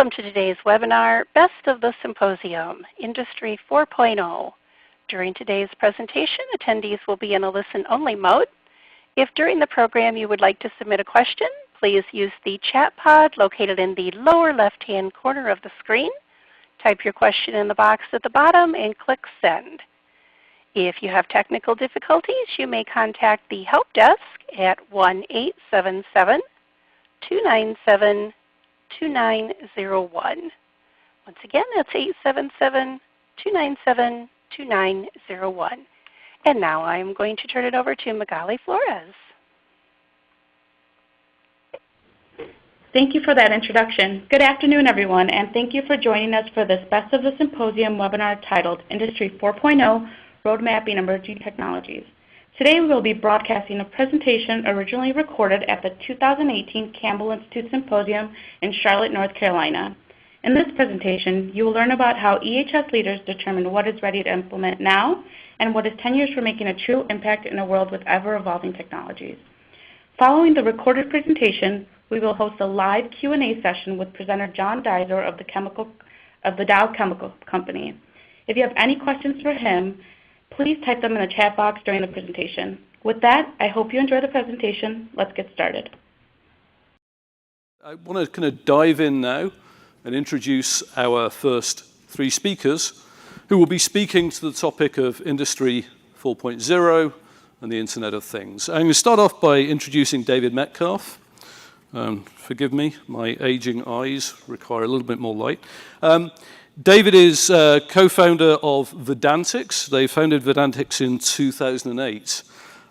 Welcome to today's webinar, Best of the Symposium, Industry 4.0. During today's presentation, attendees will be in a listen-only mode. If during the program you would like to submit a question, please use the chat pod located in the lower left-hand corner of the screen. Type your question in the box at the bottom and click Send. If you have technical difficulties, you may contact the help desk at 1-877-297-2901. Once again, that's 877-297-2901. And now I'm going to turn it over to Magali Flores. Thank you for that introduction. Good afternoon, everyone, and thank you for joining us for this Best of the Symposium webinar titled Industry 4.0 Roadmapping Emerging Technologies. Today we will be broadcasting a presentation originally recorded at the 2018 Campbell Institute Symposium in Charlotte, North Carolina. In this presentation, you will learn about how EHS leaders determine what is ready to implement now and what is 10 years for making a true impact in a world with ever-evolving technologies. Following the recorded presentation, we will host a live Q&A session with presenter John Dizer of the Dow Chemical Company. If you have any questions for him, please type them in the chat box during the presentation. With that, I hope you enjoy the presentation. Let's get started. I want to kind of dive in now and introduce our first three speakers who will be speaking to the topic of Industry 4.0 and the Internet of Things. I'm going to start off by introducing David Metcalf. Forgive me, my aging eyes require a little bit more light. David is co-founder of Verdantix. They founded Verdantix in 2008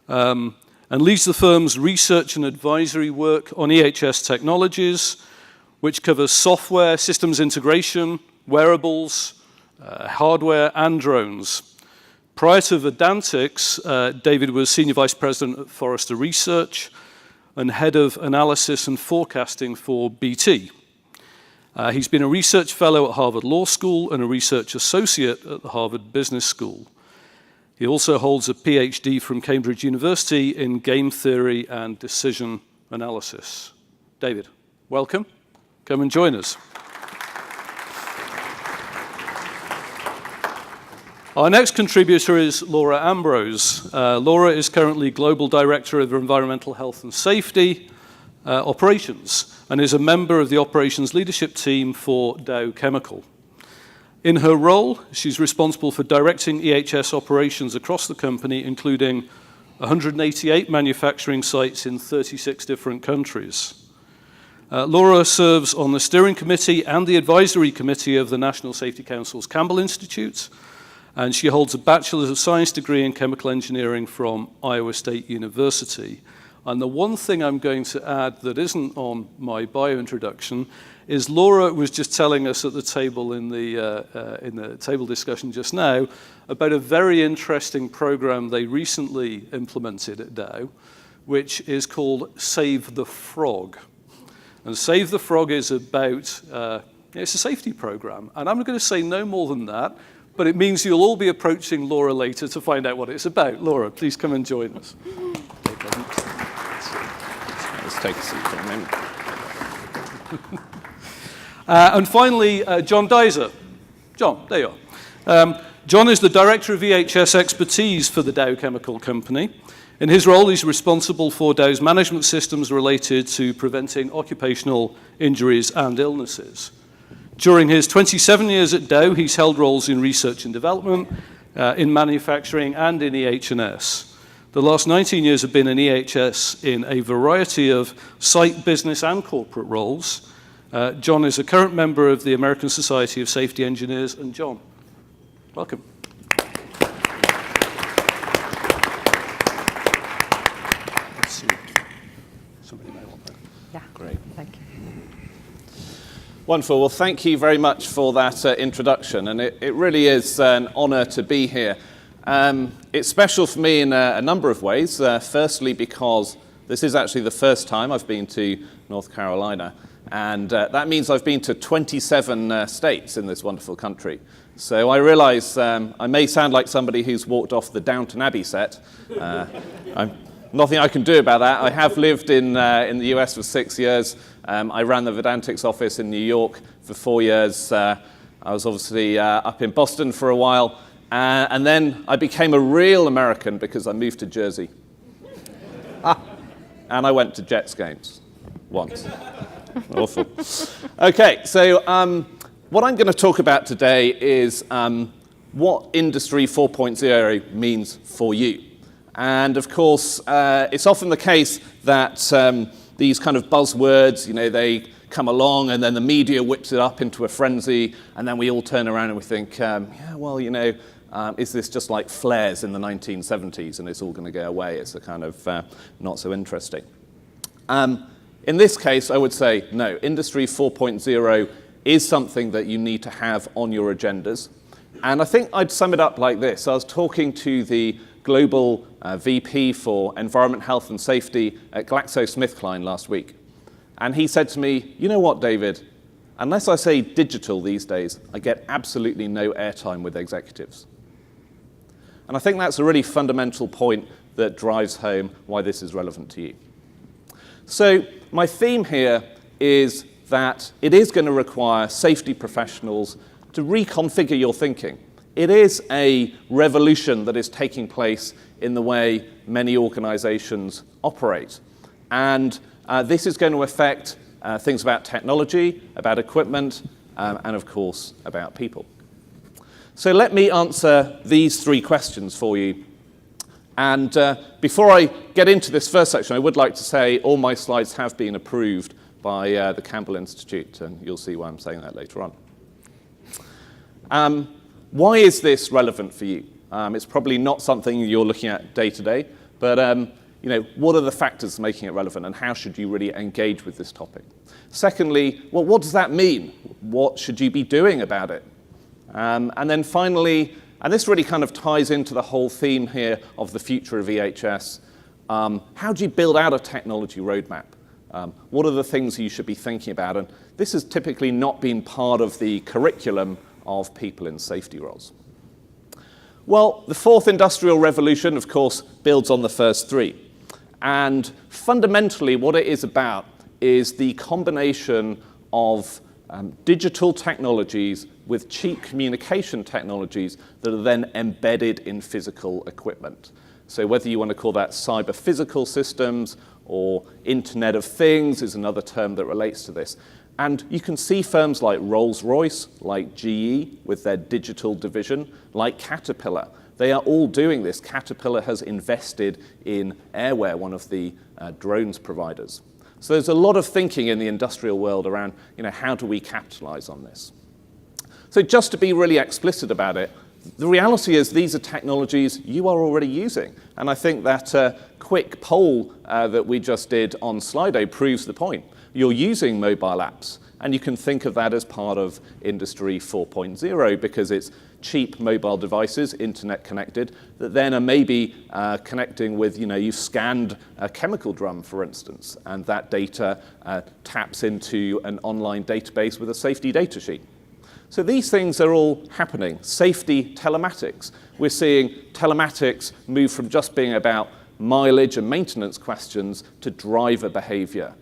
and leads the firm's research and advisory work on EHS technologies, which covers software, systems integration, wearables, hardware, and drones. Prior to Verdantix, David was Senior Vice President at Forrester Research and Head of Analysis and Forecasting for BT. He's been a research fellow at Harvard Law School and a research associate at the Harvard Business School. He also holds a PhD from Cambridge University in game theory and decision analysis. David, welcome. Come and join us. Our next contributor is Laurie Ambrose. Laura is currently Global Director of Environmental Health and Safety Operations and is a member of the operations leadership team for Dow Chemical. In her role, she's responsible for directing EHS operations across the company, including 188 manufacturing sites in 36 different countries. Laura serves on the steering committee and the advisory committee of the National Safety Council's Campbell Institute, and she holds a Bachelor of Science degree in Chemical Engineering from Iowa State University. And the one thing I'm going to add that isn't on my bio introduction is Laura was just telling us at the table in the table discussion just now about a very interesting program they recently implemented at Dow, which is called Save the Frog. And Save the Frog is about, it's a safety program. And I'm going to say no more than that, but it means you'll all be approaching Laura later to find out what it's about. Laura, please come and join us. Let's take a seat for a minute. And finally, John Dizer. John, there you are. John is the Director of EHS Expertise for the Dow Chemical Company. In his role, he's responsible for Dow's management systems related to preventing occupational injuries and illnesses. During his 27 years at Dow, he's held roles in research and development, in manufacturing, and in EH&S. The last 19 years have been in EHS in a variety of site, business, and corporate roles. John is a current member of the American Society of Safety Engineers. And John, welcome. Let's see. Somebody may want that. Yeah, great. Thank you. Wonderful. Well, thank you very much for that introduction. And it really is an honor to be here. It's special for me in a number of ways. Firstly, because this is actually the first time I've been to North Carolina. And that means I've been to 27 states in this wonderful country. So I realize I may sound like somebody who's walked off the Downton Abbey set. Nothing I can do about that. I have lived in the US for 6 years, I ran the Vedantics office in New York for 4 years. I was obviously up in Boston for a while. And then I became a real American because I moved to Jersey. And I went to Jets games once. Awful. Okay, so what I'm going to talk about today is what Industry 4.0 means for you. And of course, it's often the case that these kind of buzzwords, they come along and then the media whips it up into a frenzy, and then we all turn around and we think, is this just like flares in the 1970s and it's all going to go away? It's a kind of not so interesting. In this case, I would say, no, Industry 4.0 is something that you need to have on your agendas. And I think I'd sum it up like this. I was talking to the global VP for Environment, Health and Safety at GlaxoSmithKline last week. And he said to me, you know what, David? Unless I say digital these days, I get absolutely no airtime with executives. And I think that's a really fundamental point that drives home why this is relevant to you. So my theme here is that it is going to require safety professionals to reconfigure your thinking. It is a revolution that is taking place in the way many organizations operate. And this is going to affect things about technology, about equipment, and of course, about people. So let me answer these 3 questions for you. And before I get into this first section, I would like to say all my slides have been approved by the Campbell Institute, and you'll see why I'm saying that later on. Why is this relevant for you? It's probably not something you're looking at day to day, but what are the factors making it relevant, and how should you really engage with this topic? Secondly, well, what does that mean? What should you be doing about it? And then finally, and this really kind of ties into the whole theme here of the future of EHS, how do you build out a technology roadmap? What are the things you should be thinking about? And this has typically not been part of the curriculum of people in safety roles. Well, the 4th industrial revolution, of course, builds on the first 3. And fundamentally, what it is about is the combination of digital technologies with cheap communication technologies that are then embedded in physical equipment. So whether you want to call that cyber-physical systems or Internet of Things is another term that relates to this. And you can see firms like Rolls-Royce, like GE with their digital division, like Caterpillar. They are all doing this. Caterpillar has invested in Airware, one of the drones providers. So there's a lot of thinking in the industrial world around, how do we capitalize on this? So just to be really explicit about it, the reality is these are technologies you are already using. And I think that quick poll that we just did on Slido proves the point. You're using mobile apps, and you can think of that as part of Industry 4.0 because it's cheap mobile devices, internet connected, that then are maybe connecting with, you've scanned a chemical drum, for instance, and that data taps into an online database with a safety data sheet. So these things are all happening. Safety telematics. We're seeing telematics move from just being about mileage and maintenance questions to driver behavior,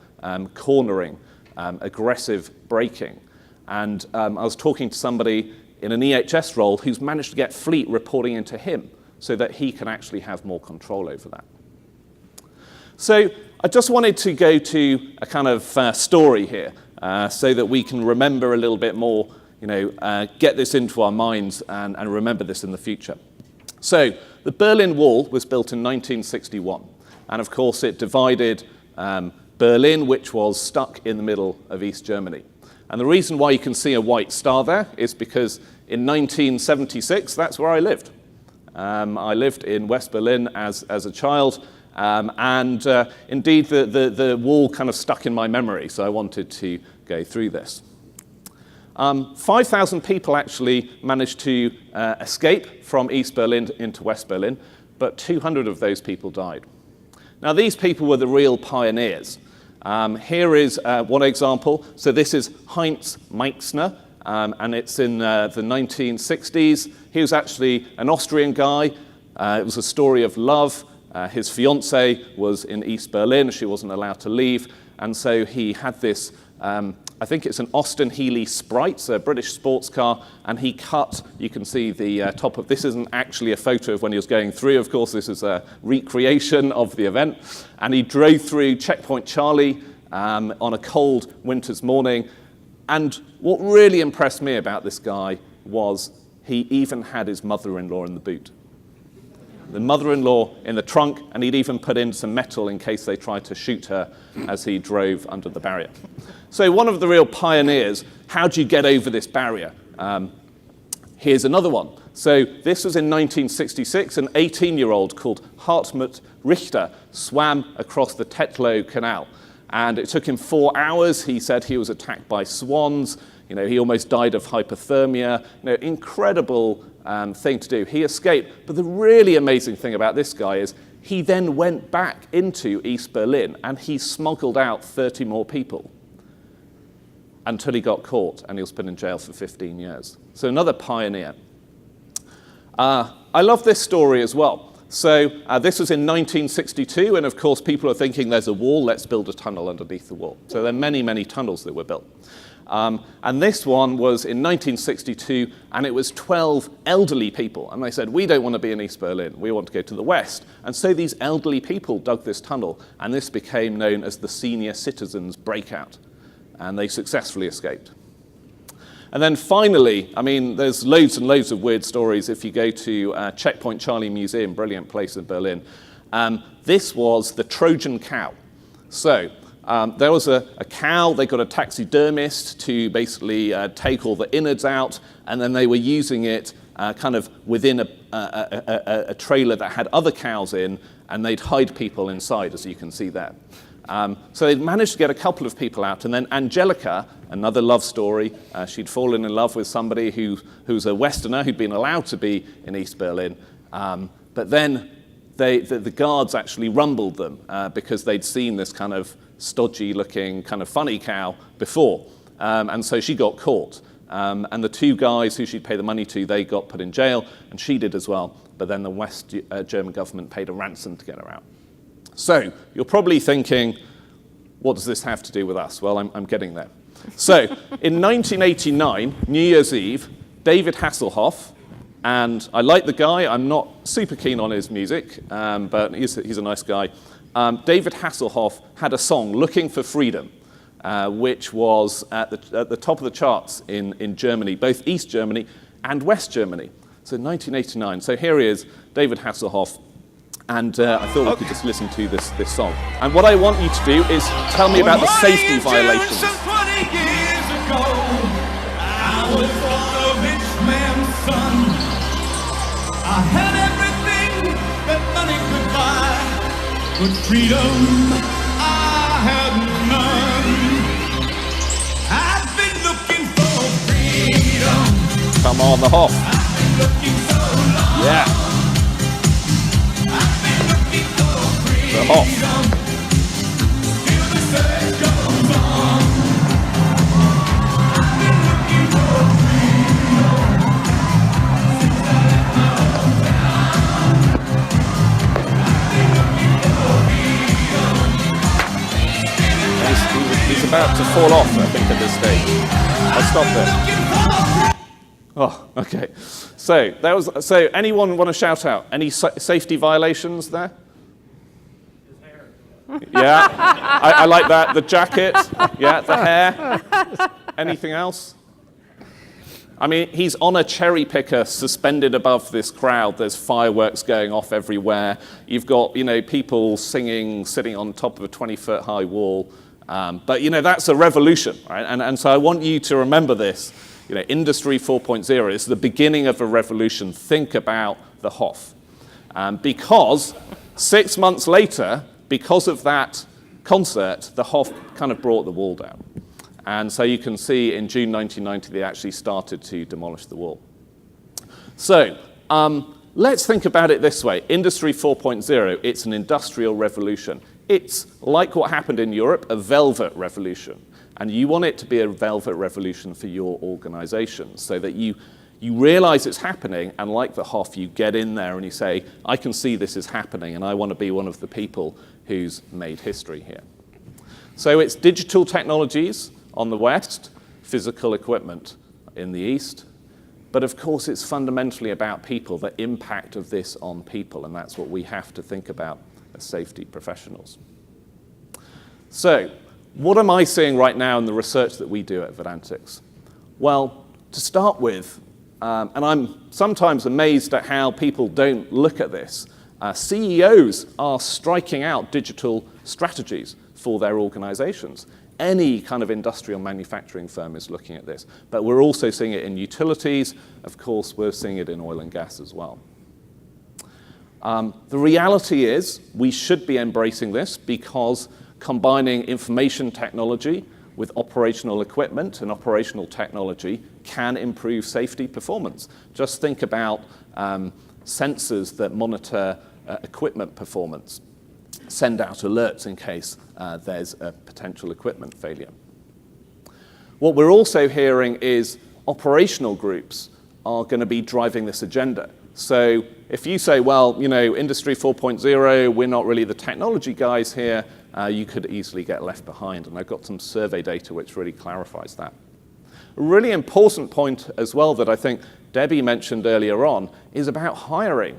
cornering, aggressive braking. And I was talking to somebody in an EHS role who's managed to get fleet reporting into him so that he can actually have more control over that. So I just wanted to go to a kind of story here so that we can remember a little bit more, get this into our minds and remember this in the future. So the Berlin Wall was built in 1961. And of course, it divided Berlin, which was stuck in the middle of East Germany. And the reason why you can see a white star there is because in 1976, that's where I lived. I lived in West Berlin as a child. Indeed, the wall kind of stuck in my memory, so I wanted to go through this. 5,000 people actually managed to escape from East Berlin into West Berlin, but 200 of those people died. Now, these people were the real pioneers. Here is one example. So this is Heinz Meixner, and it's in the 1960s. He was actually an Austrian guy. It was a story of love. His fiancée was in East Berlin. She wasn't allowed to leave. and so he had this, I think it's an Austin Healey Sprite, a British sports car, and he cut, you can see the top of, this isn't actually a photo of when he was going through, of course, this is a recreation of the event, and he drove through Checkpoint Charlie on a cold winter's morning, and what really impressed me about this guy was he even had his mother-in-law in the boot. The mother-in-law in the trunk, and he'd even put in some metal in case they tried to shoot her as he drove under the barrier. So one of the real pioneers, how do you get over this barrier? Here's another one. So this was in 1966, an 18-year-old called Hartmut Wrister swam across the Tetlow Canal. And it took him 4 hours. He said he was attacked by swans. You know, he almost died of hypothermia. You know, incredible thing to do. He escaped. But the really amazing thing about this guy is he then went back into East Berlin and he smuggled out 30 more people until he got caught and he was put in jail for 15 years. So another pioneer. I love this story as well. So this was in 1962, and of course people are thinking there's a wall, let's build a tunnel underneath the wall. So there are many, many tunnels that were built. And this one was in 1962, and it was 12 elderly people. And they said, we don't want to be in East Berlin, we want to go to the west. And so these elderly people dug this tunnel, and this became known as the Senior Citizens Breakout. And they successfully escaped. And then finally, I mean, there's loads and loads of weird stories if you go to Checkpoint Charlie Museum, brilliant place in Berlin. This was the Trojan Cow. So there was a cow, they got a taxidermist to basically take all the innards out, and then they were using it kind of within a trailer that had other cows in, and they'd hide people inside, as you can see there. So they managed to get a couple of people out, and then Angelica, another love story, she'd fallen in love with somebody who's a Westerner who'd been allowed to be in East Berlin, but then the guards actually rumbled them because they'd seen this kind of stodgy-looking, kind of funny cow before, and so she got caught. And the two guys who she'd pay the money to, they got put in jail, and she did as well, but then the West German government paid a ransom to get her out. So you're probably thinking, what does this have to do with us? Well, I'm getting there. So in 1989, New Year's Eve, David Hasselhoff, and I like the guy, I'm not super keen on his music, but he's a nice guy. David Hasselhoff had a song, Looking for Freedom, which was at the top of the charts in Germany, both East Germany and West Germany. So 1989. So here he is, David Hasselhoff. And I thought we could just listen to this song. And what I want you to do is tell me about the safety violations. 20 years ago, I was a rich man's son. I had everything that money could buy, but freedom I had none. I've been looking for freedom. Come on, the Hoff. I've been looking so long. Yeah. The Hoff. He's about to fall off, I think, at this stage. I'll stop there. Oh, okay. So anyone want to shout out? Any safety violations there? Yeah, I like that. The jacket, yeah, the hair. Anything else? I mean, he's on a cherry picker suspended above this crowd. There's fireworks going off everywhere. You've got, people singing, sitting on top of a 20-foot high wall. But, that's a revolution, right? And so I want you to remember this. Industry 4.0 is the beginning of a revolution. Think about the Hoff. Because 6 months later, because of that concert, the Hoff kind of brought the wall down. And so you can see in June 1990, they actually started to demolish the wall. So let's think about it this way. Industry 4.0, it's an industrial revolution. It's like what happened in Europe, a velvet revolution. And you want it to be a velvet revolution for your organization so that you realize it's happening, and like the Hoff, you get in there and you say, I can see this is happening, and I want to be one of the people who's made history here. So it's digital technologies on the west, physical equipment in the east. But of course, it's fundamentally about people, the impact of this on people, and that's what we have to think about as safety professionals. So, what am I seeing right now in the research that we do at Verdantix? Well, to start with, and I'm sometimes amazed at how people don't look at this, CEOs are striking out digital strategies for their organizations. Any kind of industrial manufacturing firm is looking at this. But we're also seeing it in utilities. Of course, we're seeing it in oil and gas as well. The reality is we should be embracing this because combining information technology with operational equipment and operational technology can improve safety performance. Just think about sensors that monitor equipment performance, send out alerts in case there's a potential equipment failure. What we're also hearing is operational groups are going to be driving this agenda. So if you say, well, you know, Industry 4.0, we're not really the technology guys here, you could easily get left behind. And I've got some survey data which really clarifies that. A really important point as well that I think Debbie mentioned earlier on is about hiring.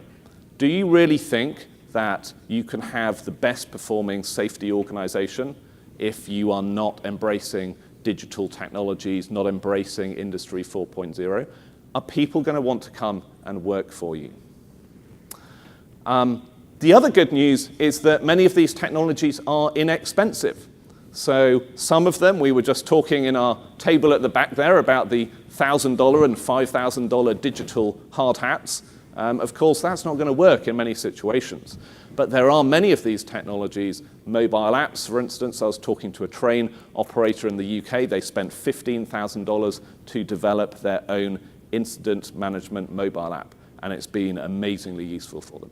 Do you really think that you can have the best performing safety organization if you are not embracing digital technologies, not embracing Industry 4.0? Are people going to want to come and work for you? The other good news is that many of these technologies are inexpensive. So some of them, we were just talking in our table at the back there about the $1,000 and $5,000 digital hard hats. Of course, that's not going to work in many situations. But there are many of these technologies, mobile apps, for instance. I was talking to a train operator in the UK. They spent $15,000 to develop their own incident management mobile app, and it's been amazingly useful for them.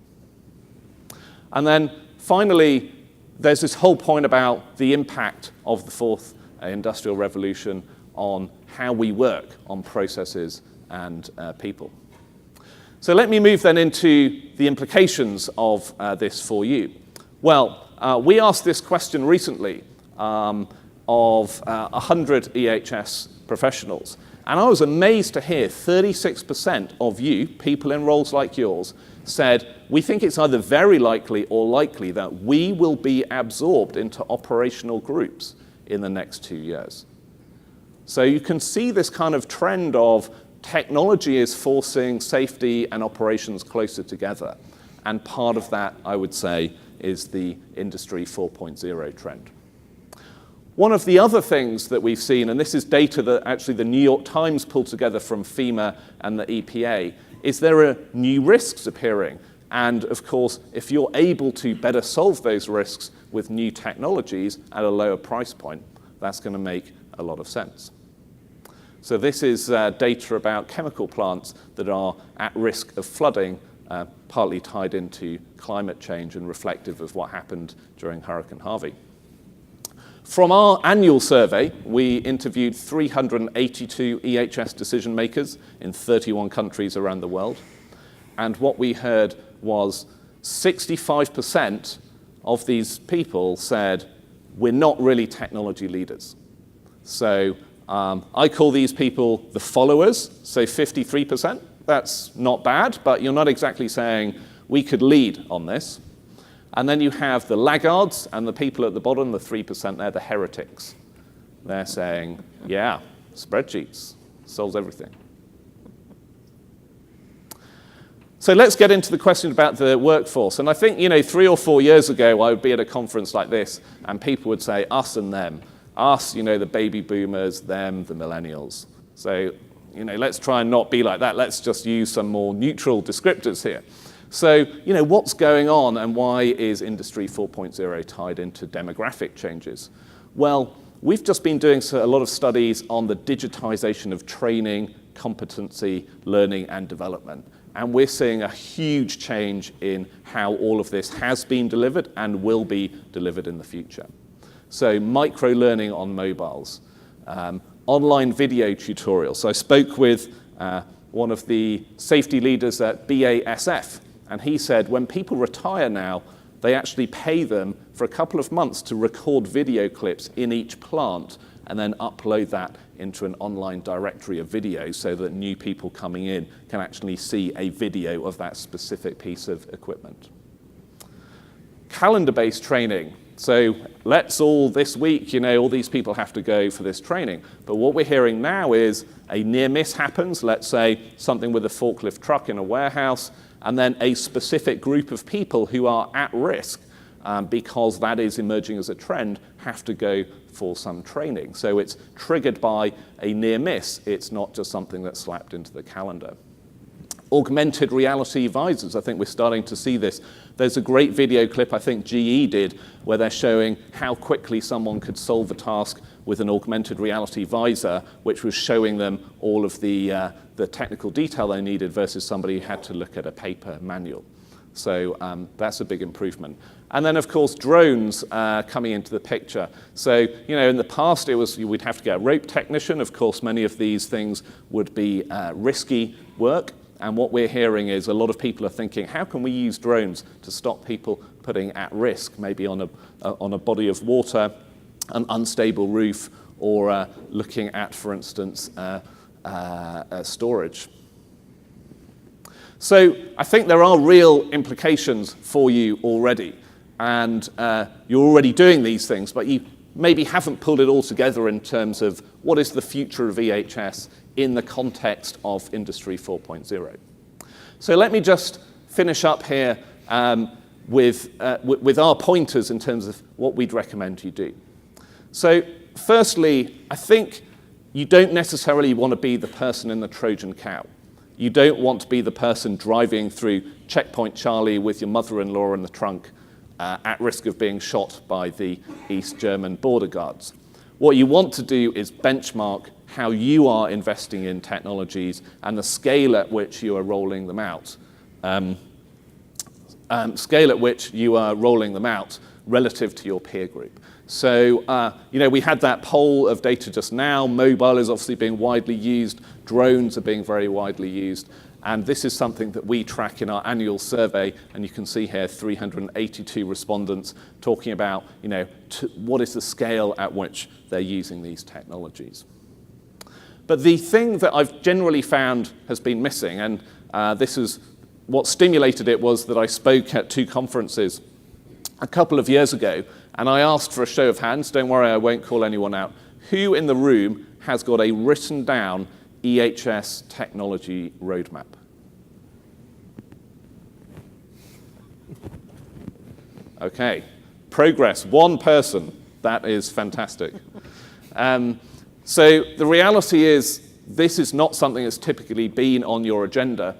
And then finally, there's this whole point about the impact of the fourth industrial revolution on how we work on processes and people. So let me move then into the implications of this for you. Well, we asked this question recently of 100 EHS professionals. And I was amazed to hear 36% of you, people in roles like yours, said, we think it's either very likely or likely that we will be absorbed into operational groups in the next 2 years. So you can see this kind of trend of technology is forcing safety and operations closer together. And part of that, I would say, is the Industry 4.0 trend. One of the other things that we've seen, and this is data that actually the New York Times pulled together from FEMA and the EPA, is there are new risks appearing. And of course, if you're able to better solve those risks with new technologies at a lower price point, that's going to make a lot of sense. So this is data about chemical plants that are at risk of flooding, partly tied into climate change and reflective of what happened during Hurricane Harvey. From our annual survey, we interviewed 382 EHS decision makers in 31 countries around the world. And what we heard was 65% of these people said, we're not really technology leaders. So I call these people the followers, so 53%. That's not bad, but you're not exactly saying we could lead on this. And then you have the laggards and the people at the bottom, the 3%, they're the heretics. They're saying, yeah, spreadsheets, solves everything. So let's get into the question about the workforce. And I think, 3 or 4 years ago, I would be at a conference like this, and people would say us and them. Us, the baby boomers, them, the millennials. So, let's try and not be like that. Let's just use some more neutral descriptors here. So, what's going on and why is Industry 4.0 tied into demographic changes? Well, we've just been doing a lot of studies on the digitization of training, competency, learning, and development. And we're seeing a huge change in how all of this has been delivered and will be delivered in the future. So micro-learning on mobiles, online video tutorials. So I spoke with one of the safety leaders at BASF, and he said when people retire now, they actually pay them for a couple of months to record video clips in each plant and then upload that into an online directory of videos so that new people coming in can actually see a video of that specific piece of equipment. Calendar-based training. So let's all, this week, all these people have to go for this training. But what we're hearing now is a near miss happens, let's say something with a forklift truck in a warehouse, and then a specific group of people who are at risk because that is emerging as a trend, have to go for some training. So it's triggered by a near miss. It's not just something that's slapped into the calendar. Augmented reality visors, I think we're starting to see this. There's a great video clip I think GE did where they're showing how quickly someone could solve a task with an augmented reality visor, which was showing them all of the technical detail they needed versus somebody who had to look at a paper manual. So that's a big improvement. And then, of course, drones coming into the picture. So, in the past, we'd have to get a rope technician. Of course, many of these things would be risky work. And what we're hearing is a lot of people are thinking, how can we use drones to stop people putting at risk, maybe on a body of water, an unstable roof, or looking at, for instance, storage. So I think there are real implications for you already. And you're already doing these things, but you maybe haven't pulled it all together in terms of what is the future of EHS in the context of Industry 4.0. So let me just finish up here with our pointers in terms of what we'd recommend you do. So firstly, I think you don't necessarily want to be the person in the Trojan Cow. You don't want to be the person driving through Checkpoint Charlie with your mother-in-law in the trunk at risk of being shot by the East German border guards. What you want to do is benchmark how you are investing in technologies and the scale at which you are rolling them out. Relative to your peer group. So, we had that poll of data just now. Mobile is obviously being widely used. Drones are being very widely used. And this is something that we track in our annual survey. And you can see here 382 respondents talking about, what is the scale at which they're using these technologies. But the thing that I've generally found has been missing, and this is what stimulated it, was that I spoke at 2 conferences a couple of years ago, and I asked for a show of hands. Don't worry, I won't call anyone out. Who in the room has got a written down EHS technology roadmap? Okay, progress, 1 person. That is fantastic. So the reality is this is not something that's typically been on your agenda,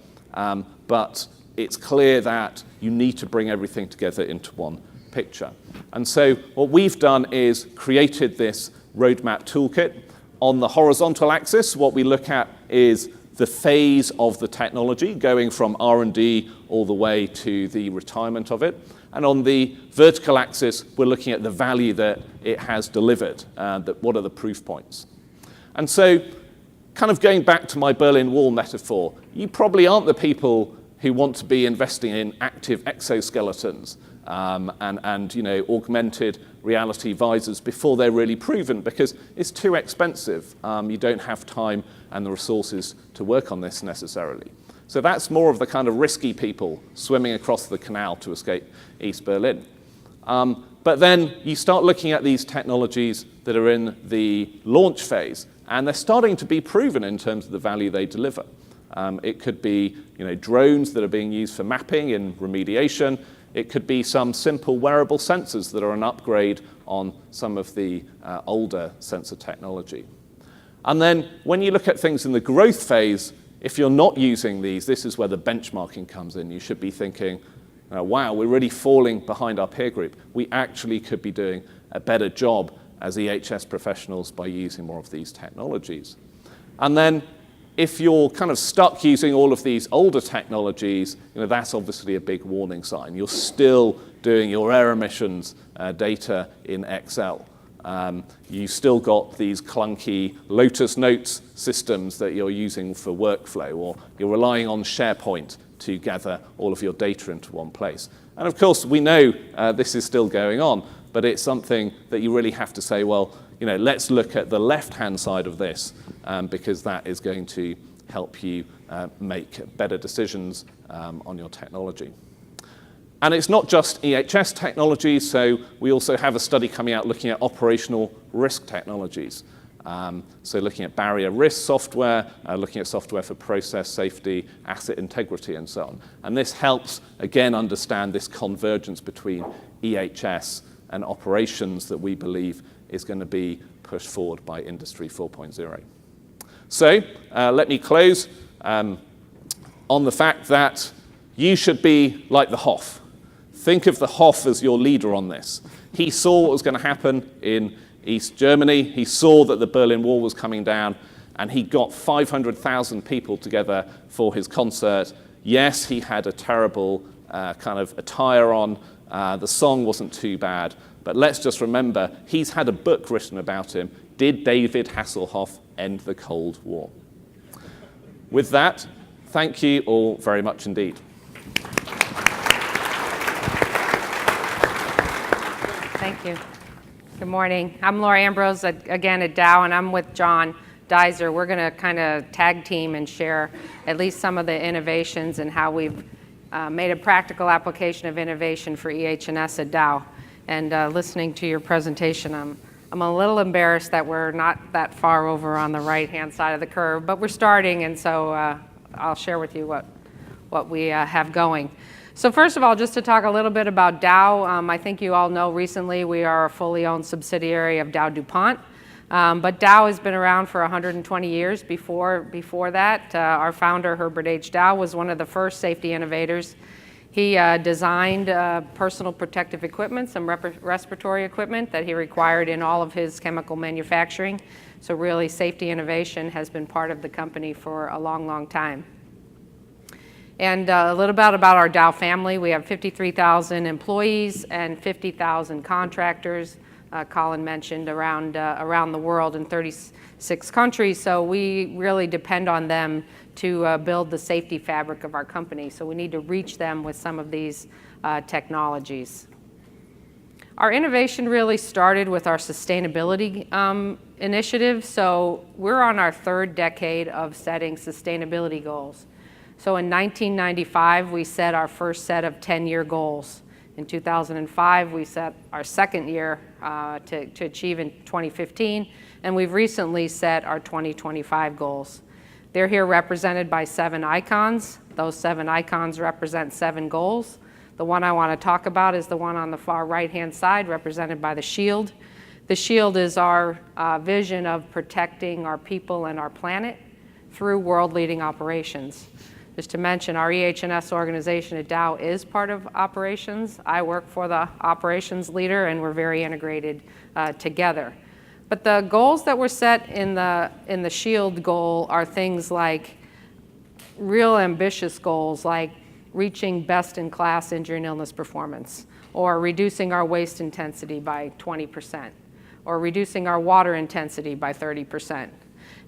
but it's clear that you need to bring everything together into one picture. And so what we've done is created this roadmap toolkit. On the horizontal axis, what we look at is the phase of the technology, going from R&D all the way to the retirement of it. And on the vertical axis, we're looking at the value that it has delivered, what are the proof points. And so, kind of going back to my Berlin Wall metaphor, you probably aren't the people who want to be investing in active exoskeletons and augmented reality visors before they're really proven, because it's too expensive. You don't have time and the resources to work on this necessarily. So that's more of the kind of risky people swimming across the canal to escape East Berlin. But then you start looking at these technologies that are in the launch phase, and they're starting to be proven in terms of the value they deliver. It could be drones that are being used for mapping and remediation. It could be some simple wearable sensors that are an upgrade on some of the older sensor technology. And then when you look at things in the growth phase, if you're not using these, this is where the benchmarking comes in. You should be thinking, wow, we're really falling behind our peer group. We actually could be doing a better job as EHS professionals by using more of these technologies. And then if you're kind of stuck using all of these older technologies, that's obviously a big warning sign. You're still doing your air emissions data in Excel. You still got these clunky Lotus Notes systems that you're using for workflow, or you're relying on SharePoint to gather all of your data into one place. And of course, we know this is still going on, but it's something that you really have to say, well, let's look at the left-hand side of this, because that is going to help you make better decisions on your technology. And it's not just EHS technologies, so we also have a study coming out looking at operational risk technologies. So looking at barrier risk software, looking at software for process safety, asset integrity, and so on. And this helps, again, understand this convergence between EHS and operations that we believe is going to be pushed forward by Industry 4.0. So let me close on the fact that you should be like the Hoff. Think of the Hoff as your leader on this. He saw what was going to happen in East Germany. He saw that the Berlin Wall was coming down, and he got 500,000 people together for his concert. Yes, he had a terrible kind of attire on. The song wasn't too bad. But let's just remember, he's had a book written about him. Did David Hasselhoff end the Cold War? With that, thank you all very much indeed. Thank you. Good morning. I'm Laurie Ambrose, again at Dow, and I'm with John Dizer. We're going to kind of tag team and share at least some of the innovations and how we've made a practical application of innovation for EH&S at Dow. And listening to your presentation, I'm a little embarrassed that we're not that far over on the right-hand side of the curve, but we're starting, and so I'll share with you what we have going. So first of all, just to talk a little bit about Dow, I think you all know recently we are a fully owned subsidiary of Dow DuPont. But Dow has been around for 120 years. Before that, our founder, Herbert H. Dow, was one of the first safety innovators. He designed personal protective equipment, some respiratory equipment that he required in all of his chemical manufacturing. So really, safety innovation has been part of the company for a long, long time. And a little bit about our Dow family. We have 53,000 employees and 50,000 contractors. Colin mentioned around the world in 36 countries. So we really depend on them to build the safety fabric of our company. So we need to reach them with some of these technologies. Our innovation really started with our sustainability initiative. So we're on our third decade of setting sustainability goals. So in 1995, we set our first set of 10-year goals. In 2005, we set our second year to achieve in 2015, and we've recently set our 2025 goals. They're here represented by 7 icons. Those 7 icons represent 7 goals. The one I want to talk about is the one on the far right-hand side, represented by the shield. The shield is our vision of protecting our people and our planet through world-leading operations. Just to mention, our EH&S organization at Dow is part of operations. I work for the operations leader, and we're very integrated together. But the goals that were set in the SHIELD goal are things like real ambitious goals, like reaching best-in-class injury and illness performance, or reducing our waste intensity by 20%, or reducing our water intensity by 30%.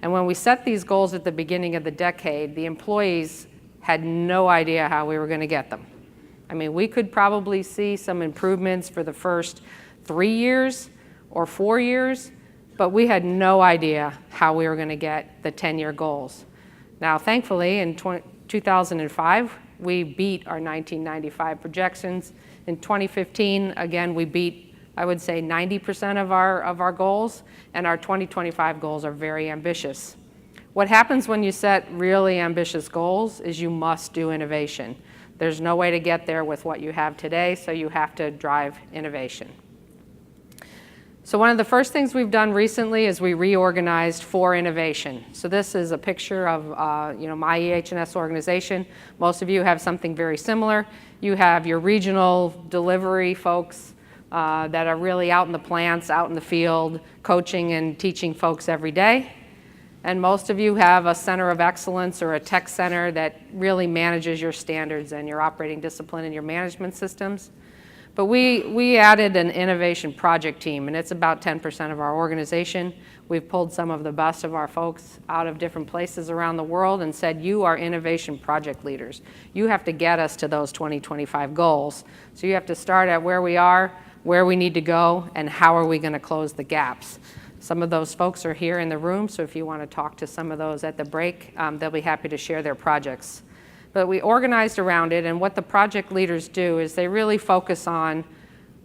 And when we set these goals at the beginning of the decade, the employees had no idea how we were going to get them. I mean, we could probably see some improvements for the first 3 years or 4 years, but we had no idea how we were going to get the 10-year goals. Now, thankfully, in 2005, we beat our 1995 projections. In 2015, again, we beat, I would say, 90% of our goals, and our 2025 goals are very ambitious. What happens when you set really ambitious goals is you must do innovation. There's no way to get there with what you have today, so you have to drive innovation. So one of the first things we've done recently is we reorganized for innovation. So this is a picture of my EH&S organization. Most of you have something very similar. You have your regional delivery folks that are really out in the plants, out in the field, coaching and teaching folks every day. And most of you have a center of excellence or a tech center that really manages your standards and your operating discipline and your management systems. But we added an innovation project team, and it's about 10% of our organization. We've pulled some of the best of our folks out of different places around the world and said, you are innovation project leaders. You have to get us to those 2025 goals. So you have to start at where we are, where we need to go, and how are we going to close the gaps. Some of those folks are here in the room, so if you want to talk to some of those at the break, they'll be happy to share their projects. But we organized around it, and what the project leaders do is they really focus on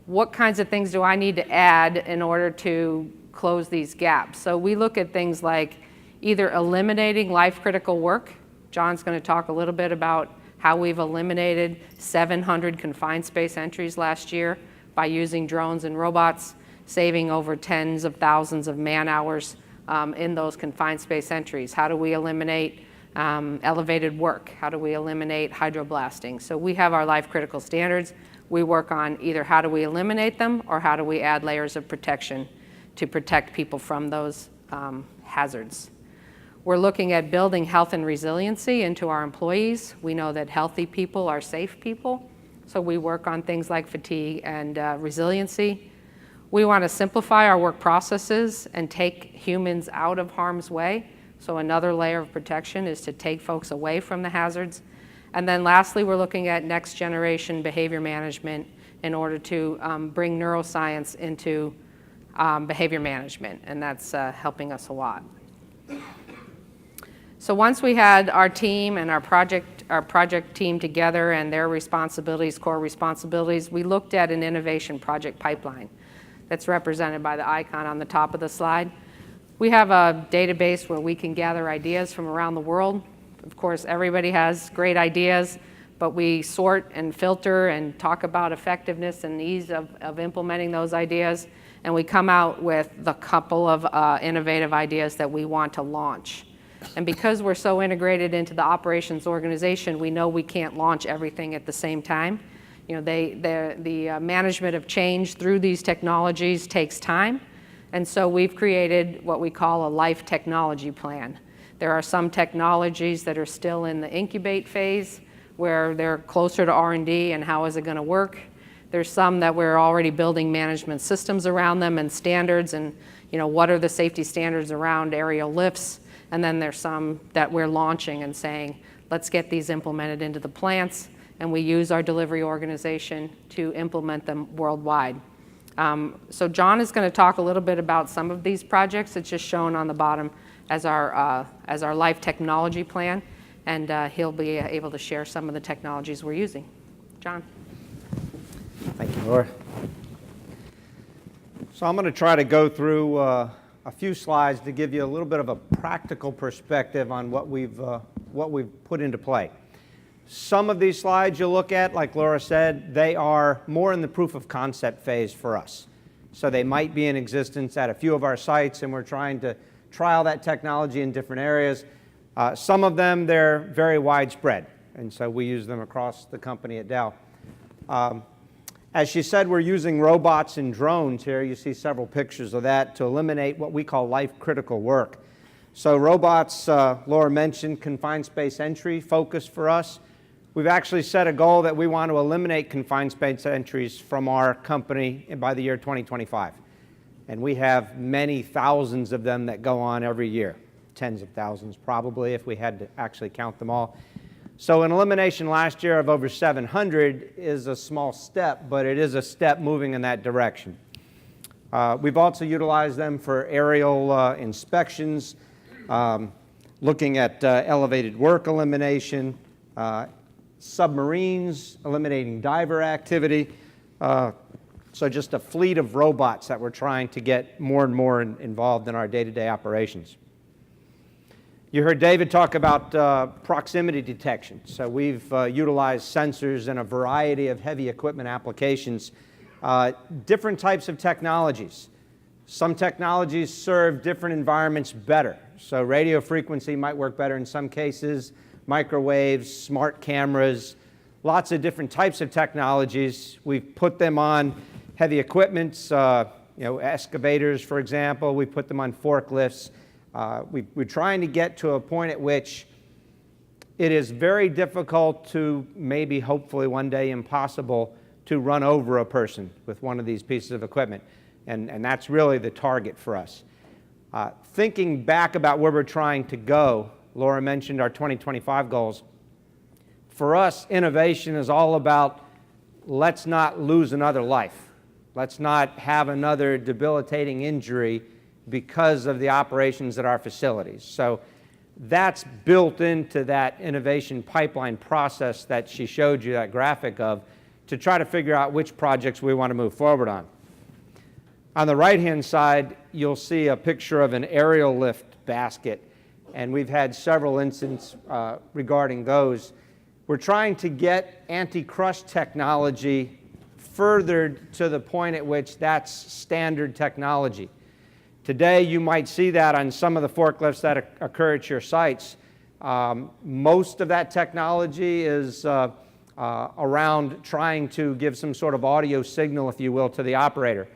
what kinds of things do I need to add in order to close these gaps. So we look at things like either eliminating life-critical work. John's going to talk a little bit about how we've eliminated 700 confined space entries last year by using drones and robots, saving over tens of thousands of man-hours in those confined space entries. How do we eliminate elevated work? How do we eliminate hydroblasting? So we have our life-critical standards. We work on either how do we eliminate them or how do we add layers of protection to protect people from those hazards. We're looking at building health and resiliency into our employees. We know that healthy people are safe people, so we work on things like fatigue and resiliency. We want to simplify our work processes and take humans out of harm's way. So another layer of protection is to take folks away from the hazards. And then lastly, we're looking at next generation behavior management in order to bring neuroscience into behavior management, and that's helping us a lot. So once we had our team and our project team together and their responsibilities, core responsibilities, we looked at an innovation project pipeline that's represented by the icon on the top of the slide. We have a database where we can gather ideas from around the world. Of course, everybody has great ideas, but we sort and filter and talk about effectiveness and ease of implementing those ideas. And we come out with the couple of innovative ideas that we want to launch. And because we're so integrated into the operations organization, we know we can't launch everything at the same time. You know, the management of change through these technologies takes time. And so we've created what we call a life technology plan. There are some technologies that are still in the incubate phase, where they're closer to R&D and how is it going to work. There's some that we're already building management systems around them and standards, and what are the safety standards around aerial lifts. And then there's some that we're launching and saying, let's get these implemented into the plants, and we use our delivery organization to implement them worldwide. So John is going to talk a little bit about some of these projects. It's just shown on the bottom as our life technology plan, and he'll be able to share some of the technologies we're using. John. Thank you, Laura. So I'm going to try to go through a few slides to give you a little bit of a practical perspective on what we've put into play. Some of these slides you'll look at, like Laura said, they are more in the proof of concept phase for us. So they might be in existence at a few of our sites, and we're trying to trial that technology in different areas. Some of them, they're very widespread, and so we use them across the company at Dow. As she said, we're using robots and drones here. You see several pictures of that to eliminate what we call life-critical work. So robots, Laura mentioned, confined space entry focus for us. We've actually set a goal that we want to eliminate confined space entries from our company by the year 2025. And we have many thousands of them that go on every year, tens of thousands probably if we had to actually count them all. So an elimination last year of over 700 is a small step, but it is a step moving in that direction. We've also utilized them for aerial inspections, looking at elevated work elimination, submarines, eliminating diver activity. So just a fleet of robots that we're trying to get more and more involved in our day-to-day operations. You heard David talk about proximity detection. So we've utilized sensors in a variety of heavy equipment applications, different types of technologies. Some technologies serve different environments better. So radio frequency might work better in some cases, microwaves, smart cameras, lots of different types of technologies. We've put them on heavy equipment, excavators, for example. We put them on forklifts. We're trying to get to a point at which it is very difficult to, maybe hopefully one day impossible, to run over a person with one of these pieces of equipment. And that's really the target for us. Thinking back about where we're trying to go, Laura mentioned our 2025 goals. For us, innovation is all about let's not lose another life. Let's not have another debilitating injury because of the operations at our facilities. So that's built into that innovation pipeline process that she showed you that graphic of, to try to figure out which projects we want to move forward on. On the right-hand side, you'll see a picture of an aerial lift basket, and we've had several incidents regarding those. We're trying to get anti-crush technology furthered to the point at which that's standard technology. Today, you might see that on some of the forklifts that occur at your sites. Most of that technology is around trying to give some sort of audio signal, if you will, to the operator.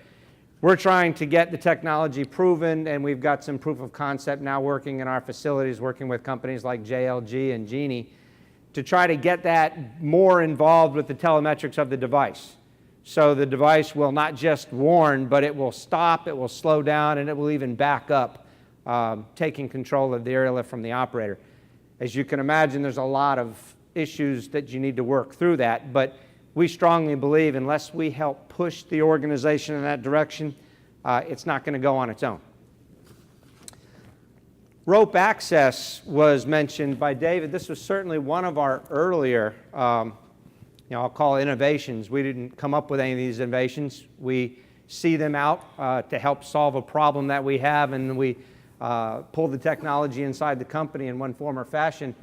We're trying to get the technology proven, and we've got some proof of concept now working in our facilities, working with companies like JLG and Genie, to try to get that more involved with the telemetrics of the device. So the device will not just warn, but it will stop, it will slow down, and it will even back up, taking control of the aerial lift from the operator. As you can imagine, there's a lot of issues that you need to work through that, but we strongly believe unless we help push the organization in that direction, it's not going to go on its own. Rope access was mentioned by David. This was certainly one of our earlier, I'll call it innovations. We didn't come up with any of these innovations. We see them out to help solve a problem that we have, and we pull the technology inside the company in one form or fashion.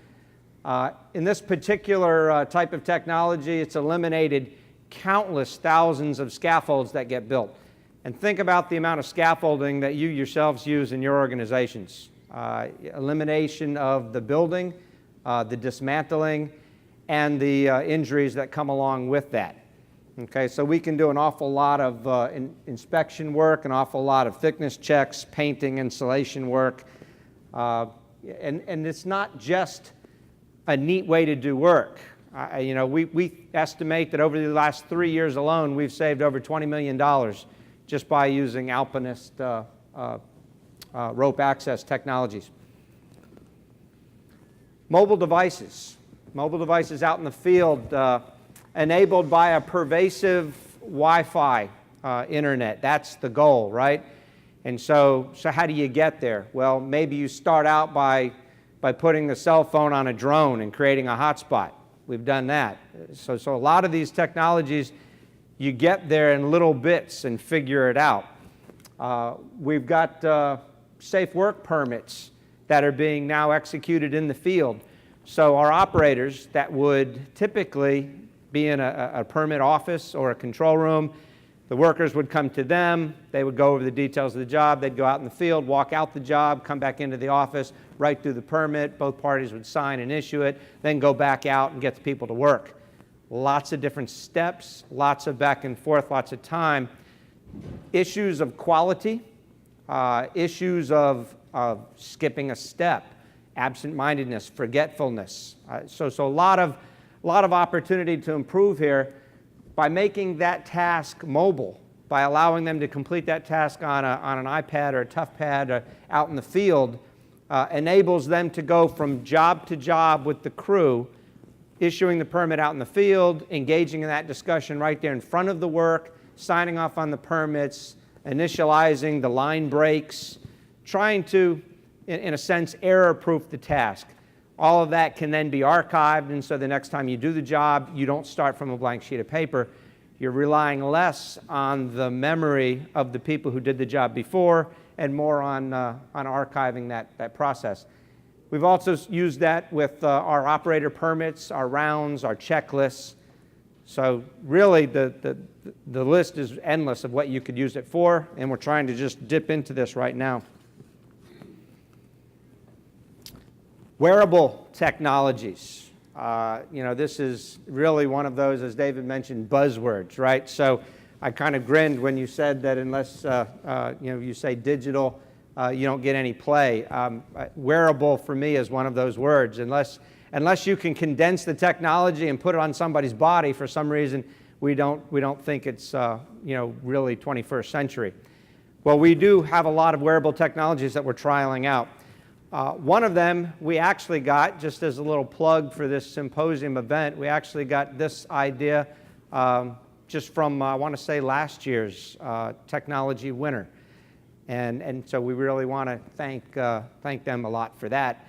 In this particular type of technology, it's eliminated countless thousands of scaffolds that get built. And think about the amount of scaffolding that you yourselves use in your organizations. Elimination of the building, the dismantling, and the injuries that come along with that. Okay, so we can do an awful lot of inspection work, an awful lot of thickness checks, painting, insulation work. And it's not just a neat way to do work. We estimate that over the last 3 years alone, we've saved over $20 million just by using Alpinist rope access technologies. Mobile devices out in the field, enabled by a pervasive Wi-Fi internet. That's the goal, right? And so how do you get there? Well, maybe you start out by putting the cell phone on a drone and creating a hotspot. We've done that. So a lot of these technologies, you get there in little bits and figure it out. We've got safe work permits that are being now executed in the field. So our operators that would typically be in a permit office or a control room, the workers would come to them, they would go over the details of the job, they'd go out in the field, walk out the job, come back into the office, write through the permit, both parties would sign and issue it, then go back out and get the people to work. Lots of different steps, lots of back and forth, lots of time. Issues of quality, issues of skipping a step, absent-mindedness, forgetfulness. So a lot of opportunity to improve here by making that task mobile, by allowing them to complete that task on an iPad or a tough pad out in the field, enables them to go from job to job with the crew, issuing the permit out in the field, engaging in that discussion right there in front of the work, signing off on the permits, initializing the line breaks, trying to, in a sense, error-proof the task. All of that can then be archived, and so the next time you do the job, you don't start from a blank sheet of paper. You're relying less on the memory of the people who did the job before and more on archiving that process. We've also used that with our operator permits, our rounds, our checklists. So really, the list is endless of what you could use it for, and we're trying to just dip into this right now. Wearable technologies. This is really one of those, as David mentioned, buzzwords, right? So I kind of grinned when you said that unless you say digital, you don't get any play. Wearable for me is one of those words. Unless you can condense the technology and put it on somebody's body, for some reason we don't think it's really 21st century. Well, we do have a lot of wearable technologies that we're trialing out. One of them we actually got, just as a little plug for this symposium event, we actually got this idea just from, I want to say, last year's technology winner. And so we really want to thank them a lot for that.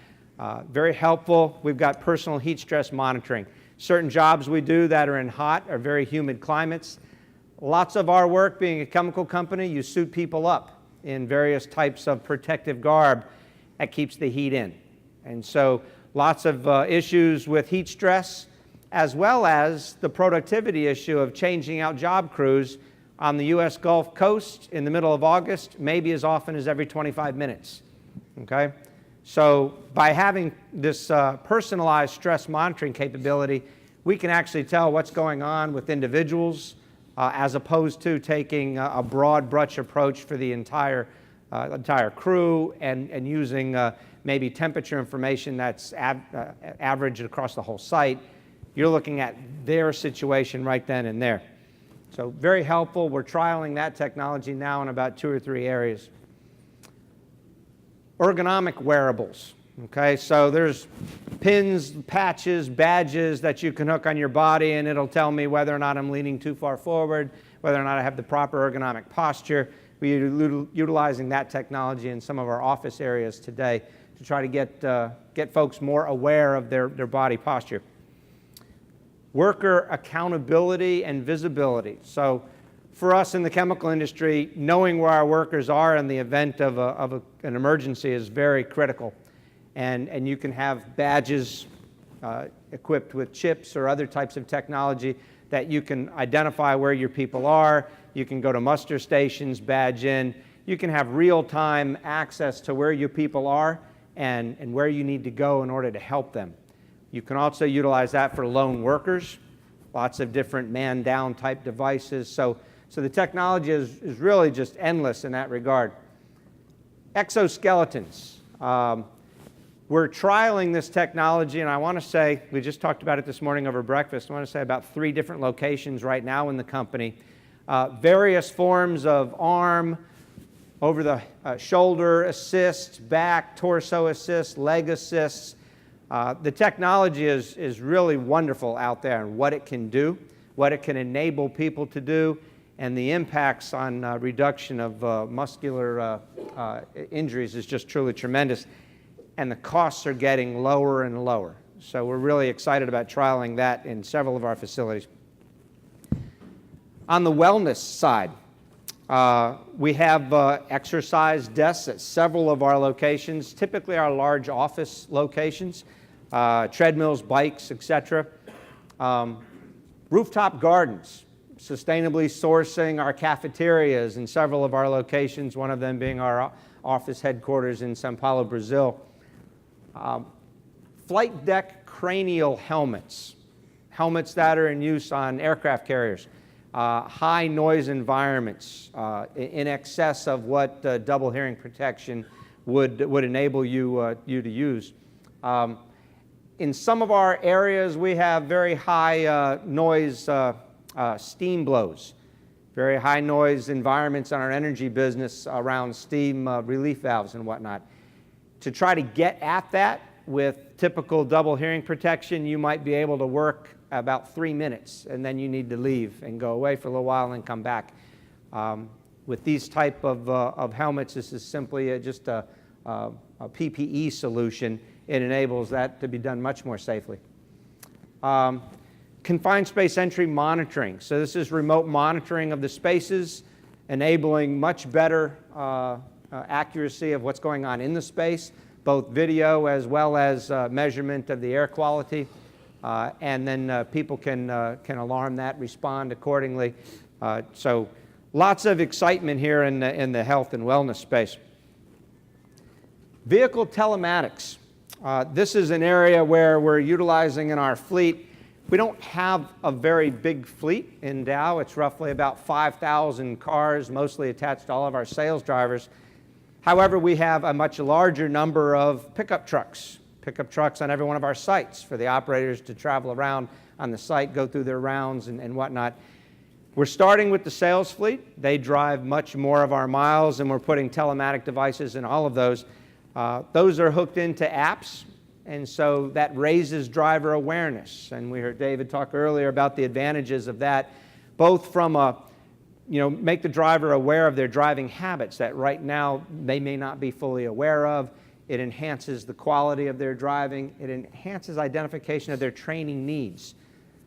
Very helpful. We've got personal heat stress monitoring. Certain jobs we do that are in hot or very humid climates. Lots of our work, being a chemical company, you suit people up in various types of protective garb that keeps the heat in. And so lots of issues with heat stress, as well as the productivity issue of changing out job crews on the U.S. Gulf Coast in the middle of August, maybe as often as every 25 minutes. Okay? So by having this personalized stress monitoring capability, we can actually tell what's going on with individuals as opposed to taking a broad brush approach for the entire crew and using maybe temperature information that's averaged across the whole site. You're looking at their situation right then and there. So very helpful. We're trialing that technology now in about 2 or 3 areas. Ergonomic wearables. Okay, so there's pins, patches, badges that you can hook on your body, and it'll tell me whether or not I'm leaning too far forward, whether or not I have the proper ergonomic posture. We're utilizing that technology in some of our office areas today to try to get folks more aware of their body posture. Worker accountability and visibility. So for us in the chemical industry, knowing where our workers are in the event of an emergency is very critical. And you can have badges equipped with chips or other types of technology that you can identify where your people are. You can go to muster stations, badge in. You can have real-time access to where your people are and where you need to go in order to help them. You can also utilize that for lone workers, lots of different man-down type devices. So the technology is really just endless in that regard. Exoskeletons. We're trialing this technology, and I want to say, we just talked about it this morning over breakfast, I want to say about 3 different locations right now in the company. Various forms of arm, over the shoulder assist, back, torso assist, leg assists. The technology is really wonderful out there and what it can do, what it can enable people to do, and the impacts on reduction of muscular injuries is just truly tremendous. And the costs are getting lower and lower. So we're really excited about trialing that in several of our facilities. On the wellness side, we have exercise desks at several of our locations, typically our large office locations, treadmills, bikes, etc. Rooftop gardens, sustainably sourcing our cafeterias in several of our locations, one of them being our office headquarters in São Paulo, Brazil. Flight deck cranial helmets, helmets that are in use on aircraft carriers, high noise environments in excess of what double hearing protection would enable you to use. In some of our areas, we have very high noise steam blows, very high noise environments on our energy business around steam relief valves and whatnot. To try to get at that with typical double hearing protection, you might be able to work about 3 minutes, and then you need to leave and go away for a little while and come back. With these type of helmets, this is simply just a PPE solution. It enables that to be done much more safely. Confined space entry monitoring. So this is remote monitoring of the spaces, enabling much better accuracy of what's going on in the space, both video as well as measurement of the air quality, and then people can alarm that, respond accordingly. So lots of excitement here in the health and wellness space. Vehicle telematics. This is an area where we're utilizing in our fleet. We don't have a very big fleet in Dow. It's roughly about 5,000 cars, mostly attached to all of our sales drivers. However, we have a much larger number of pickup trucks on every one of our sites for the operators to travel around on the site, go through their rounds and whatnot. We're starting with the sales fleet. They drive much more of our miles, and we're putting telematic devices in all of those. Those are hooked into apps, and so that raises driver awareness. And we heard David talk earlier about the advantages of that, both from make the driver aware of their driving habits that right now they may not be fully aware of. It enhances the quality of their driving. It enhances identification of their training needs.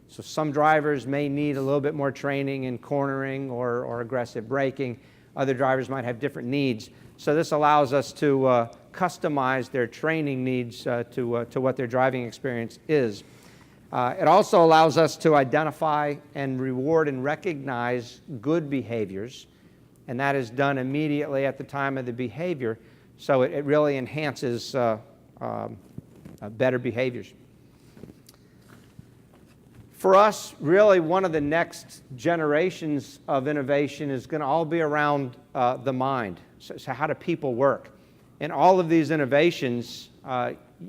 So some drivers may need a little bit more training in cornering or aggressive braking. Other drivers might have different needs. So this allows us to customize their training needs to what their driving experience is. It also allows us to identify and reward and recognize good behaviors, and that is done immediately at the time of the behavior. So it really enhances better behaviors. For us, really, one of the next generations of innovation is going to all be around the mind. So how do people work? In all of these innovations,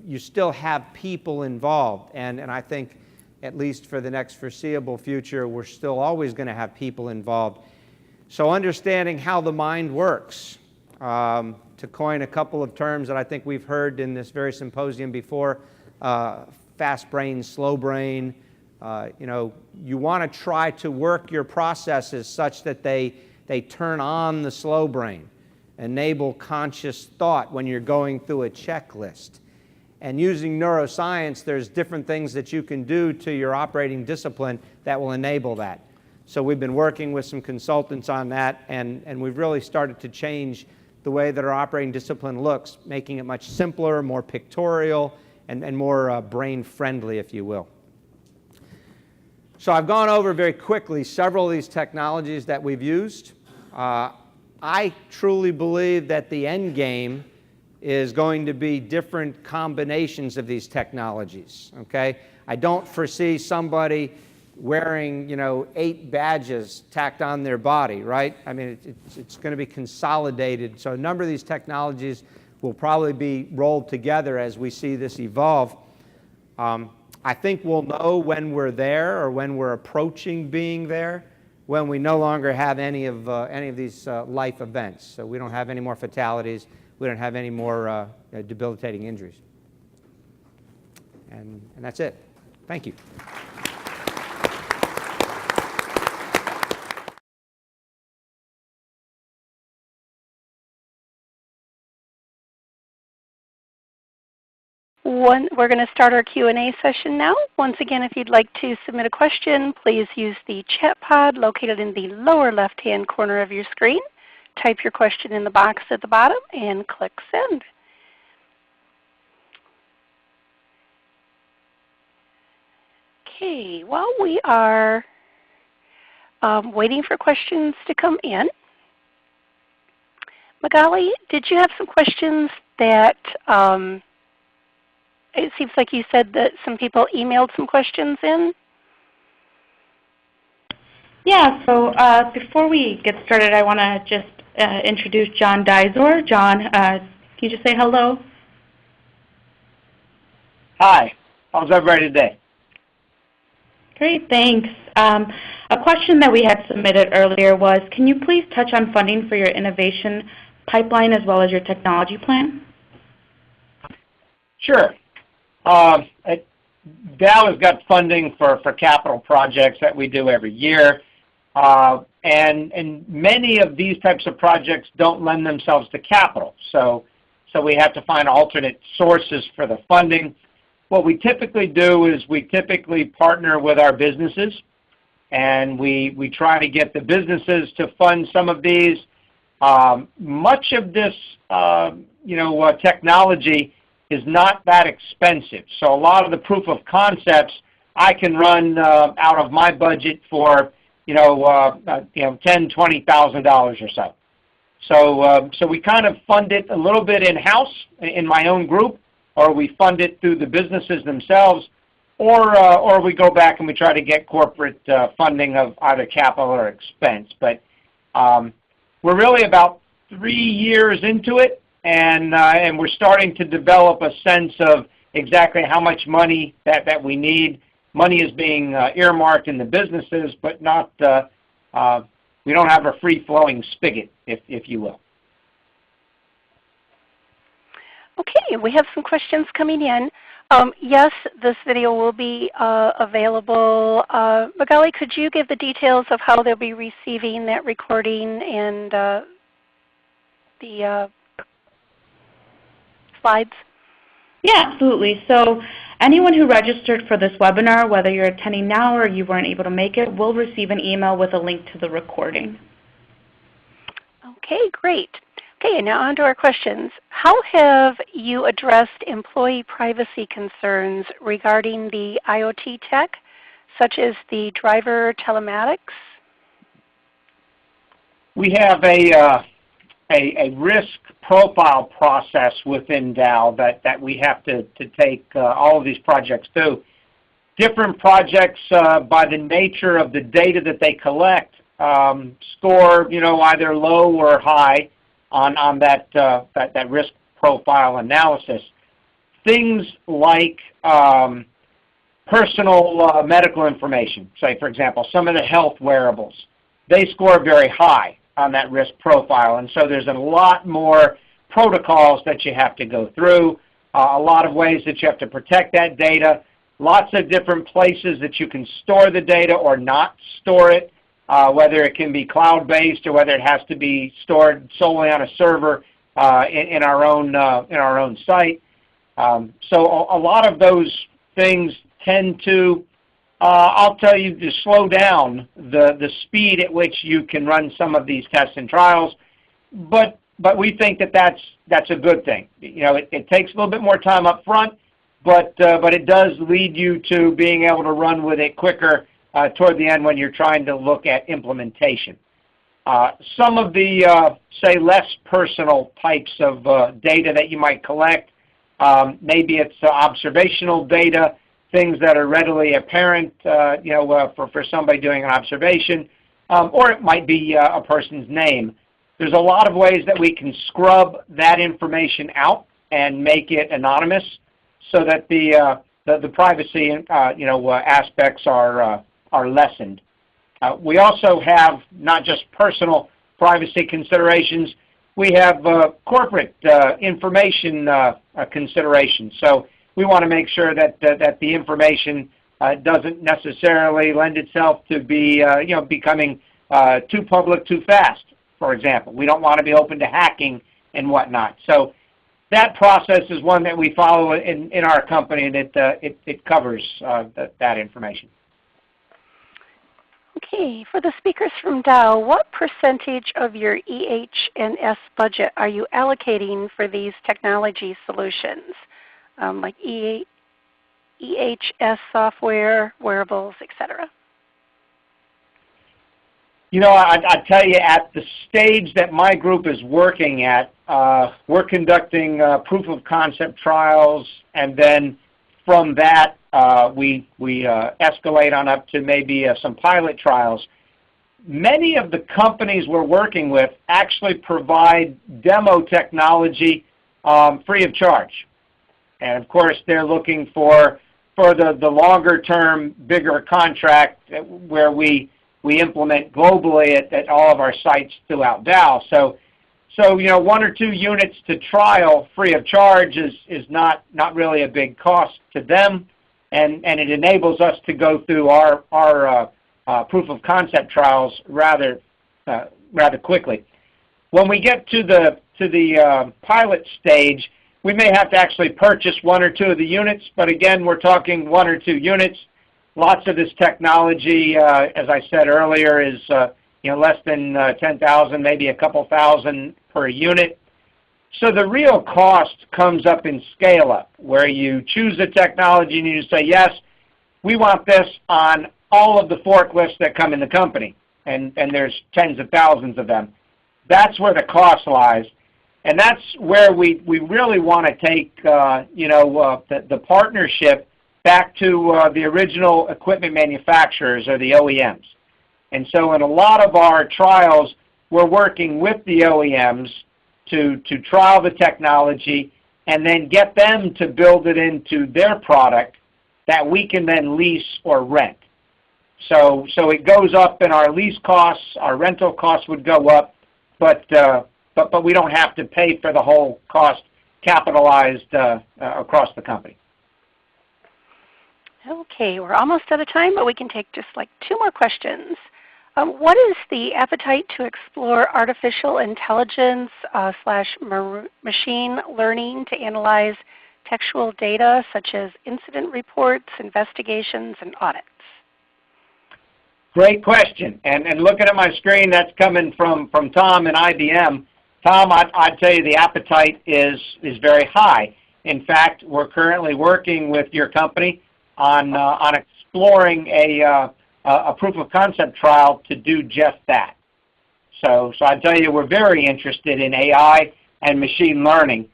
you still have people involved. And I think, at least for the next foreseeable future, we're still always going to have people involved. So understanding how the mind works, to coin a couple of terms that I think we've heard in this very symposium before, fast brain, slow brain. You want to try to work your processes such that they turn on the slow brain, enable conscious thought when you're going through a checklist. And using neuroscience, there's different things that you can do to your operating discipline that will enable that. So we've been working with some consultants on that, and we've really started to change the way that our operating discipline looks, making it much simpler, more pictorial, and more brain-friendly, if you will. So I've gone over very quickly several of these technologies that we've used. I truly believe that the end game is going to be different combinations of these technologies, okay? I don't foresee somebody wearing, 8 badges tacked on their body, right? I mean, it's going to be consolidated. So a number of these technologies will probably be rolled together as we see this evolve. I think we'll know when we're there or when we're approaching being there when we no longer have any of these life events. So we don't have any more fatalities. We don't have any more debilitating injuries. And that's it. Thank you. We're going to start our Q&A session now. Once again, if you'd like to submit a question, please use the chat pod located in the lower left-hand corner of your screen. Type your question in the box at the bottom and click send. Okay, while we are waiting for questions to come in, Magali, did you have some questions that it seems like you said that some people emailed some questions in? Yeah, so before we get started, I want to just introduce John Dizor. John, can you just say hello? Hi. How's everybody today? Great, thanks. A question that we had submitted earlier was, can you please touch on funding for your innovation pipeline as well as your technology plan? Sure. Dow has got funding for capital projects that we do every year. And many of these types of projects don't lend themselves to capital. So we have to find alternate sources for the funding. What we typically do is we typically partner with our businesses, and we try to get the businesses to fund some of these. Much of this technology is not that expensive. So a lot of the proof of concepts I can run out of my budget for $10,000, $20,000 or so. So we kind of fund it a little bit in-house in my own group, or we fund it through the businesses themselves, or we go back and we try to get corporate funding of either capital or expense. But we're really about 3 years into it, and we're starting to develop a sense of exactly how much money that we need. Money is being earmarked in the businesses, but not we don't have a free-flowing spigot, if you will. Okay, we have some questions coming in. Yes, this video will be available. Magali, could you give the details of how they'll be receiving that recording and the slides? Yeah, absolutely. So anyone who registered for this webinar, whether you're attending now or you weren't able to make it, will receive an email with a link to the recording. Okay, great. Okay, now on to our questions. How have you addressed employee privacy concerns regarding the IoT tech, such as the driver telematics? We have a risk profile process within Dow that we have to take all of these projects through. Different projects, by the nature of the data that they collect, score either low or high on that risk profile analysis. Things like personal medical information, say for example, some of the health wearables, they score very high on that risk profile, and so there's a lot more protocols that you have to go through, a lot of ways that you have to protect that data, lots of different places that you can store the data or not store it, whether it can be cloud-based or whether it has to be stored solely on a server in our own site. So a lot of those things tend to, I'll tell you, to slow down the speed at which you can run some of these tests and trials. But we think that that's a good thing. It takes a little bit more time up front, but it does lead you to being able to run with it quicker toward the end when you're trying to look at implementation. Some of the, say, less personal types of data that you might collect, maybe it's observational data, things that are readily apparent for somebody doing an observation, or it might be a person's name. There's a lot of ways that we can scrub that information out and make it anonymous so that the privacy aspects are lessened. We also have not just personal privacy considerations, we have corporate information considerations. So we want to make sure that the information doesn't necessarily lend itself to be becoming too public too fast, for example. We don't want to be open to hacking and whatnot. So that process is one that we follow in our company, and it covers that information. Okay, for the speakers from Dow, what percentage of your EH&S budget are you allocating for these technology solutions, like EHS software, wearables, etc.? I tell you, at the stage that my group is working at, we're conducting proof of concept trials, and then from that we escalate on up to maybe some pilot trials. Many of the companies we're working with actually provide demo technology free of charge. And of course, they're looking for the longer term, bigger contract where we implement globally at all of our sites throughout Dow. So 1 or 2 units to trial free of charge is not really a big cost to them, and it enables us to go through our proof of concept trials rather quickly. When we get to the pilot stage, we may have to actually purchase 1 or 2 of the units, but again, we're talking 1 or 2 units. Lots of this technology, as I said earlier, is less than 10,000, maybe a couple thousand per unit. So the real cost comes up in scale-up, where you choose a technology and you say, yes, we want this on all of the forklifts that come in the company, and there's tens of thousands of them. That's where the cost lies, and that's where we really want to take the partnership back to the original equipment manufacturers, or the OEMs. And so in a lot of our trials, we're working with the OEMs to trial the technology and then get them to build it into their product that we can then lease or rent. So it goes up in our lease costs, our rental costs would go up, but we don't have to pay for the whole cost capitalized across the company. Okay, we're almost out of time, but we can take just like 2 more questions. What is the appetite to explore artificial intelligence / machine learning to analyze textual data such as incident reports, investigations, and audits? Great question. And looking at my screen, that's coming from Tom and IBM. Tom, I'd tell you the appetite is very high. In fact, we're currently working with your company on exploring a proof of concept trial to do just that. So I'd tell you we're very interested in AI and machine learning.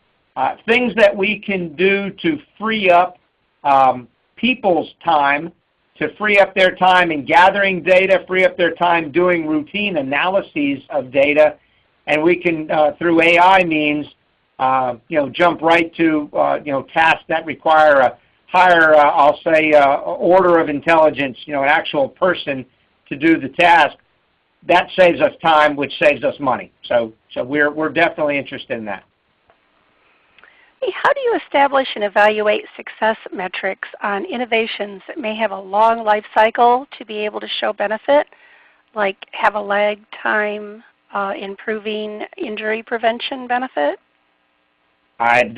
Things that we can do to free up people's time, to free up their time in gathering data, free up their time doing routine analyses of data, and we can, through AI means, jump right to tasks that require a higher, I'll say, order of intelligence, an actual person to do the task. That saves us time, which saves us money. So we're definitely interested in that. How do you establish and evaluate success metrics on innovations that may have a long life cycle to be able to show benefit, like have a lag time improving injury prevention benefit? I'd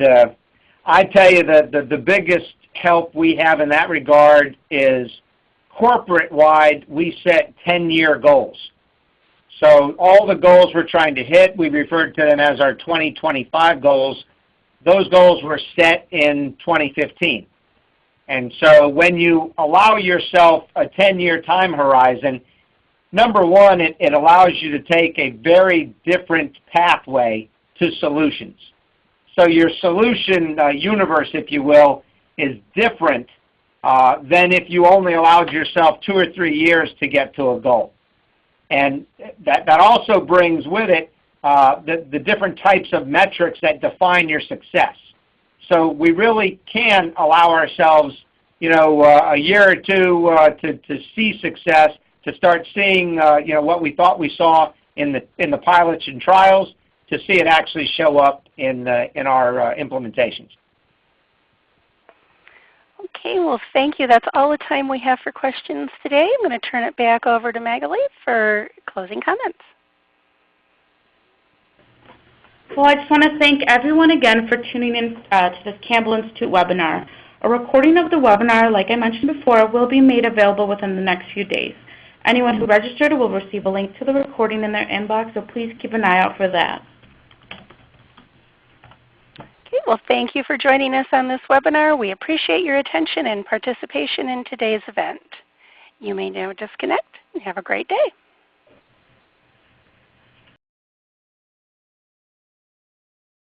tell you that the biggest help we have in that regard is corporate-wide, we set 10-year goals. So all the goals we're trying to hit, we referred to them as our 2025 goals. Those goals were set in 2015. And so when you allow yourself a 10-year time horizon, number one, it allows you to take a very different pathway to solutions. So your solution universe, if you will, is different than if you only allowed yourself 2 or 3 years to get to a goal. And that also brings with it the different types of metrics that define your success. So we really can allow ourselves, a year or two to see success, to start seeing, what we thought we saw in the pilots and trials, to see it actually show up in our implementations. Okay, well, thank you. That's all the time we have for questions today. I'm going to turn it back over to Magali for closing comments. Well, I just want to thank everyone again for tuning in to this Campbell Institute webinar. A recording of the webinar, like I mentioned before, will be made available within the next few days. Anyone who registered will receive a link to the recording in their inbox, so please keep an eye out for that. Okay, well, thank you for joining us on this webinar. We appreciate your attention and participation in today's event. You may now disconnect and have a great day.